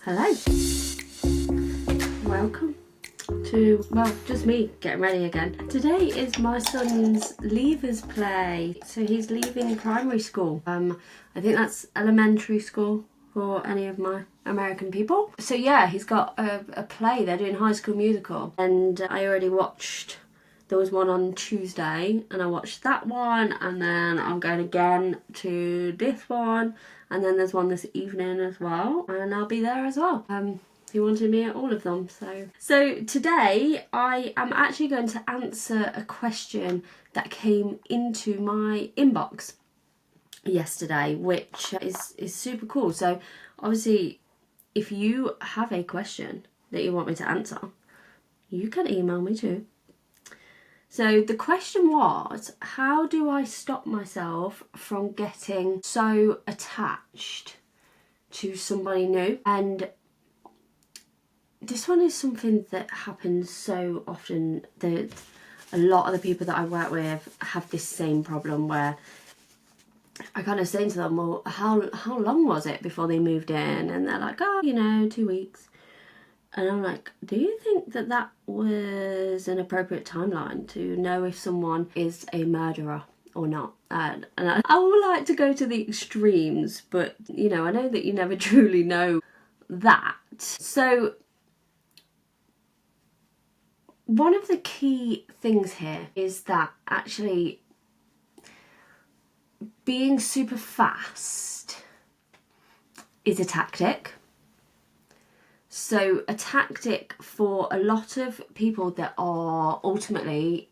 Hello. Welcome to, well, just me getting ready again. Today is my son's leavers play. So he's leaving primary school. I think that's elementary school for any of my American people. So yeah, he's got a play. They're doing High School Musical. And I already watched, there was one on Tuesday and I watched that one, and then I'm going again to this one, and then there's one this evening as well, and I'll be there as well. He wanted me at all of them. So today I am actually going to answer a question that came into my inbox yesterday, which is super cool. So obviously, if you have a question that you want me to answer, you can email me too. So the question was, how do I stop myself from getting so attached to somebody new? And this one is something that happens so often that a lot of the people that I work with have this same problem, where I kind of say to them, well, how long was it before they moved in? And they're like, 2 weeks. And I'm like, do you think that that was an appropriate timeline to know if someone is a murderer or not? And I would like to go to the extremes, but, I know that you never truly know that. So one of the key things here is that actually being super fast is a tactic. So a tactic for a lot of people that are ultimately,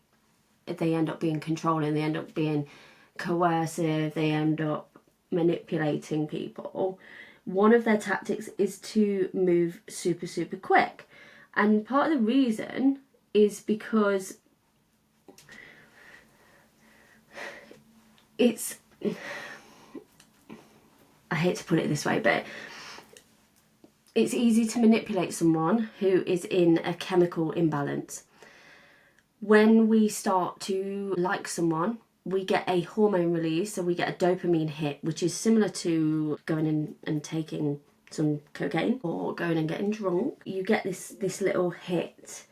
they end up being controlling, they end up being coercive, they end up manipulating people. One of their tactics is to move super, super quick. And part of the reason is because it's, I hate to put it this way, but it's easy to manipulate someone who is in a chemical imbalance. When we start to like someone, we get a hormone release, so we get a dopamine hit, which is similar to going in and taking some cocaine or going and getting drunk. You get this little hit.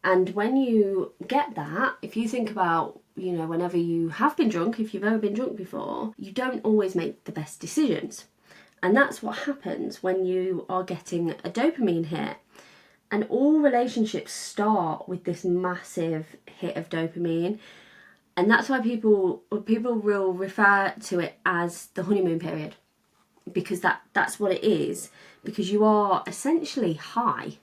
And when you get that, if you think about, whenever you have been drunk, if you've ever been drunk before, you don't always make the best decisions. And that's what happens when you are getting a dopamine hit. And all relationships start with this massive hit of dopamine. And that's why people will refer to it as the honeymoon period. Because that's what it is. Because you are essentially high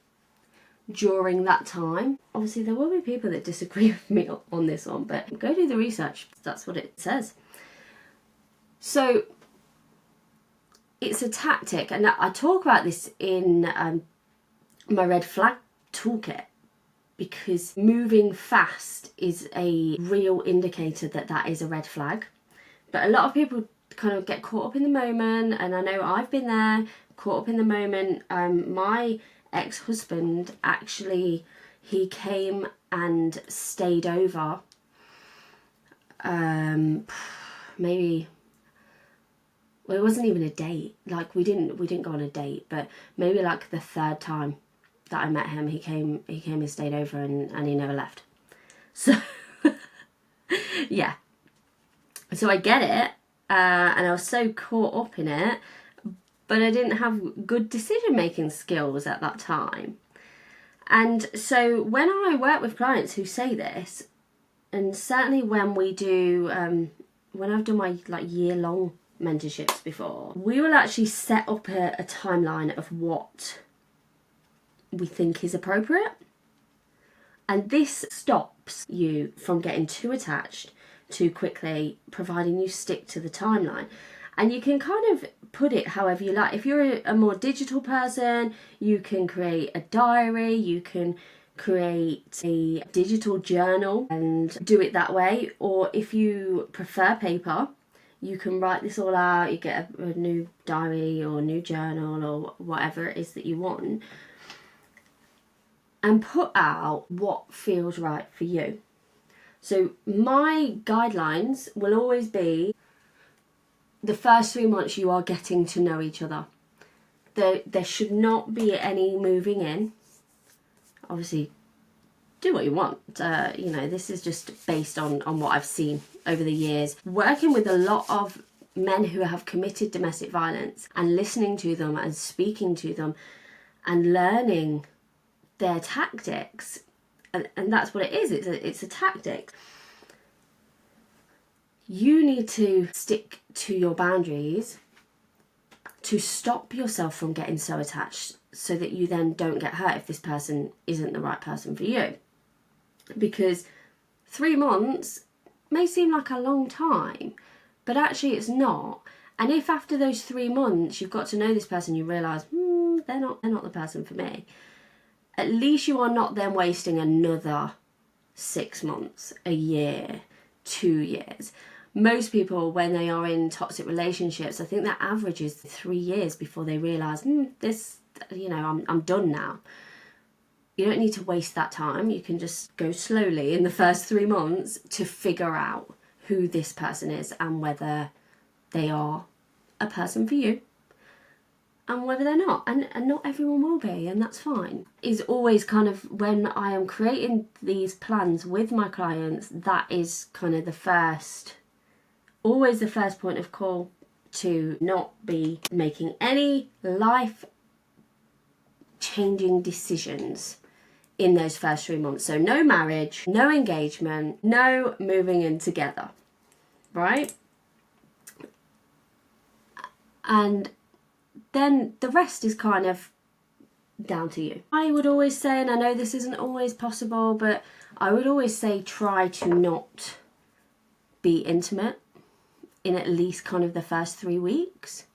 during that time. Obviously, there will be people that disagree with me on this one, but go do the research. That's what it says. So it's a tactic, and I talk about this in my red flag toolkit, because moving fast is a real indicator that is a red flag. But a lot of people kind of get caught up in the moment, and I know I've been there, caught up in the moment. My ex-husband, actually, he came and stayed over maybe, well, it wasn't even a date. Like, we didn't go on a date, but maybe like the third time that I met him, he came and stayed over, and he never left. So yeah, so I get it, and I was so caught up in it, but I didn't have good decision making skills at that time. And so when I work with clients who say this, and certainly when we do, when I've done my year-long mentorships before, we will actually set up a timeline of what we think is appropriate. And this stops you from getting too attached too quickly, providing you stick to the timeline. And you can kind of put it however you like. If you're a more digital person, you can create a diary, you can create a digital journal and do it that way. Or if you prefer paper, you can write this all out, you get a new diary or a new journal or whatever it is that you want, and put out what feels right for you. So my guidelines will always be the first 3 months you are getting to know each other. there should not be any moving in. Obviously, do what you want. You know, this is just based on what I've seen over the years. Working with a lot of men who have committed domestic violence and listening to them and speaking to them and learning their tactics. And that's what it is. It's a tactic. You need to stick to your boundaries to stop yourself from getting so attached, so that you then don't get hurt if this person isn't the right person for you. Because 3 months may seem like a long time, but actually it's not. And if after those 3 months you've got to know this person, you realise, they're not the person for me, at least you are not then wasting another 6 months, a year, 2 years. Most people, when they are in toxic relationships, I think their average is 3 years before they realise, this, you know, I'm done now. You don't need to waste that time. You can just go slowly in the first 3 months to figure out who this person is and whether they are a person for you and whether they're not. And not everyone will be, and that's fine. Is always kind of, when I am creating these plans with my clients, that is kind of always the first point of call, to not be making any life changing decisions in those first 3 months. So no marriage, no engagement, no moving in together, right? And then the rest is kind of down to you. I would always say, and I know this isn't always possible, but I would always say try to not be intimate in at least kind of the first 3 weeks.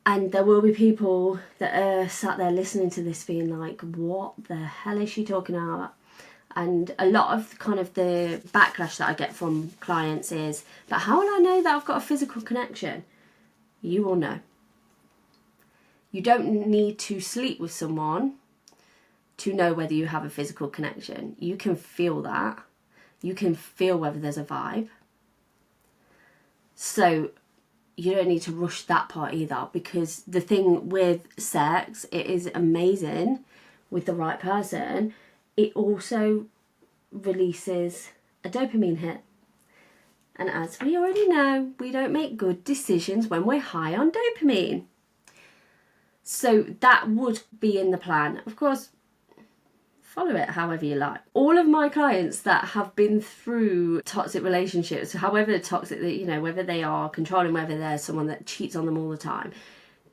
And there will be people that are sat there listening to this being like, what the hell is she talking about? And a lot of kind of the backlash that I get from clients is, but how will I know that I've got a physical connection? You will know. You don't need to sleep with someone to know whether you have a physical connection. You can feel that. You can feel whether there's a vibe. So you don't need to rush that part either, because the thing with sex, it is amazing with the right person. It also releases a dopamine hit. And as we already know, we don't make good decisions when we're high on dopamine. So that would be in the plan. Of course, follow it however you like. All of my clients that have been through toxic relationships, however toxic, you know, whether they are controlling, whether they're someone that cheats on them all the time,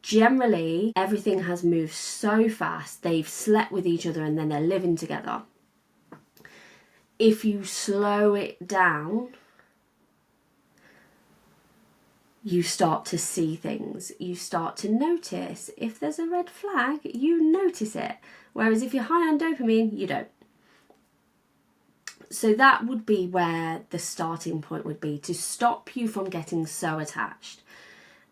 generally everything has moved so fast. They've slept with each other and then they're living together. If you slow it down, you start to see things. You start to notice. If there's a red flag, you notice it. Whereas if you're high on dopamine, you don't. So that would be where the starting point would be, to stop you from getting so attached.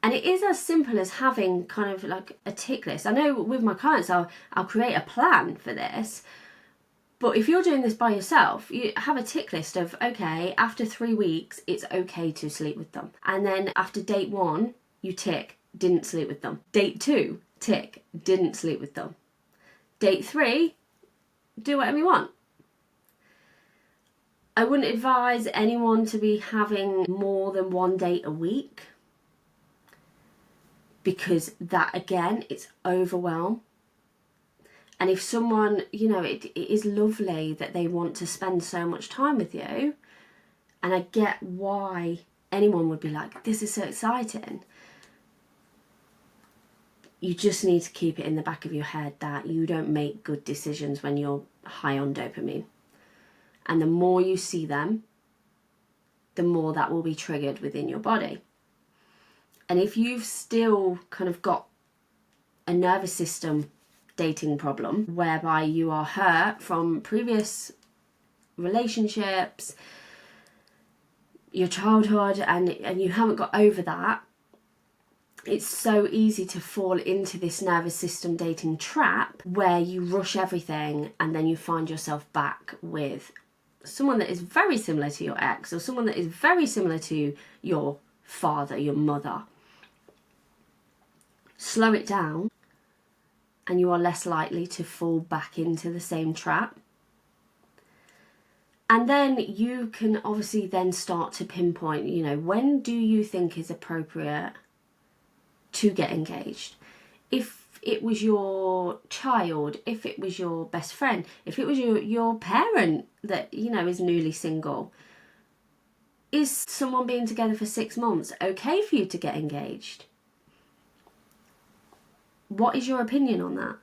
And it is as simple as having kind of like a tick list. I know with my clients, I'll create a plan for this. But if you're doing this by yourself, you have a tick list of, okay, after 3 weeks, it's okay to sleep with them. And then after date 1, you tick, didn't sleep with them. Date 2, tick, didn't sleep with them. Date 3, do whatever you want. I wouldn't advise anyone to be having more than 1 date a week, because that, again, it's overwhelm. And if someone, you know, it is lovely that they want to spend so much time with you, and I get why anyone would be like, this is so exciting. You just need to keep it in the back of your head that you don't make good decisions when you're high on dopamine. And the more you see them, the more that will be triggered within your body. And if you've still kind of got a nervous system dating problem whereby you are hurt from previous relationships, your childhood, and you haven't got over that, it's so easy to fall into this nervous system dating trap where you rush everything and then you find yourself back with someone that is very similar to your ex, or someone that is very similar to your father, your mother. slow it down, and you are less likely to fall back into the same trap. And then you can obviously then start to pinpoint, you know, when do you think is appropriate to get engaged? If it was your child, if it was your best friend, if it was your parent that, you know, is newly single, is someone being together for 6 months okay for you to get engaged? What is your opinion on that?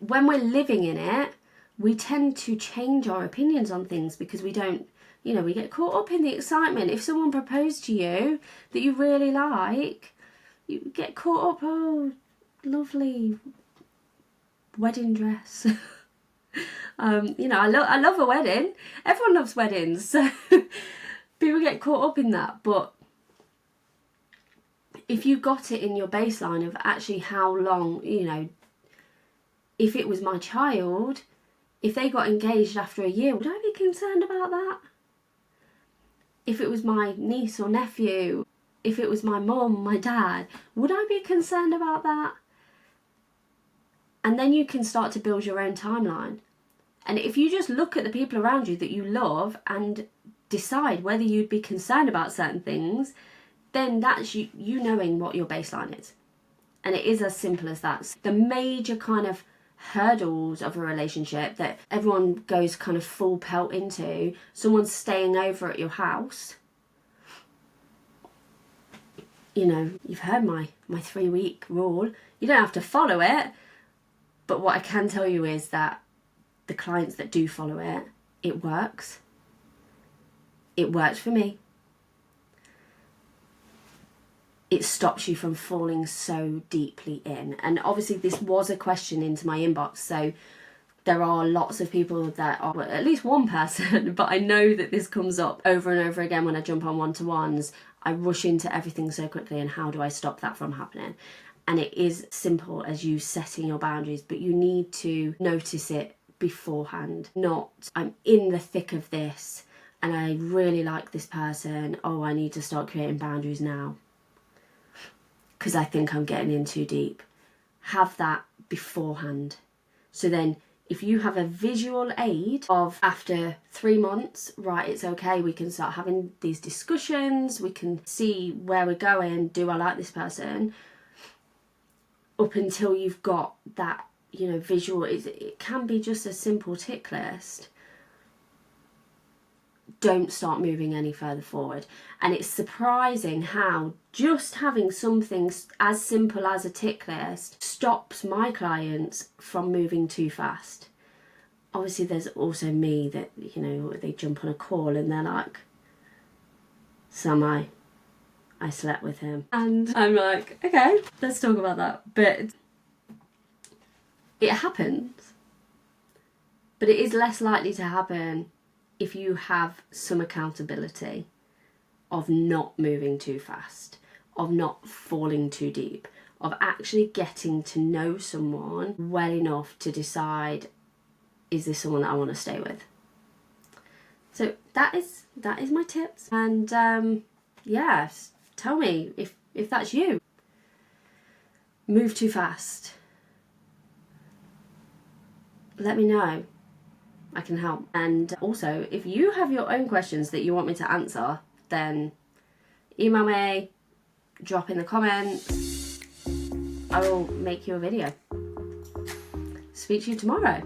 When we're living in it, we tend to change our opinions on things because we don't, you know, we get caught up in the excitement. If someone proposed to you that you really like, you get caught up, oh, lovely wedding dress. You know, I love a wedding. Everyone loves weddings, so people get caught up in that. But if you got it in your baseline of actually how long, you know, if it was my child, if they got engaged after a year, would I be concerned about that? If it was my niece or nephew, if it was my mum, my dad, would I be concerned about that? And then you can start to build your own timeline. And if you just look at the people around you that you love and decide whether you'd be concerned about certain things, then that's you knowing what your baseline is. And it is as simple as that. The major kind of hurdles of a relationship that everyone goes kind of full pelt into, someone's staying over at your house. You know, you've heard my 3-week rule. You don't have to follow it. But what I can tell you is that the clients that do follow it, it works. It works for me. It stops you from falling so deeply in. And obviously this was a question into my inbox, so there are lots of people that are, well, at least one person, but I know that this comes up over and over again when I jump on one-to-ones. I rush into everything so quickly, and how do I stop that from happening? And it is simple as you setting your boundaries, but you need to notice it beforehand. Not, I'm in the thick of this and I really like this person, oh, I need to start creating boundaries now because I think I'm getting in too deep. Have that beforehand. So then if you have a visual aid of after 3 months, right, it's okay, we can start having these discussions, we can see where we're going, do I like this person? Up until you've got that, you know, visual, it can be just a simple tick list. Don't start moving any further forward. And it's surprising how just having something as simple as a tick list stops my clients from moving too fast. Obviously there's also me that, you know, they jump on a call and they're like, Sam, I slept with him. And I'm like, okay, let's talk about that. But it happens. But it is less likely to happen if you have some accountability of not moving too fast, of not falling too deep, of actually getting to know someone well enough to decide, is this someone that I want to stay with? So that is my tips. And yeah, tell me if that's you. Move too fast. Let me know. I can help. And also, if you have your own questions that you want me to answer, then email me, drop in the comments. I will make you a video. Speak to you tomorrow.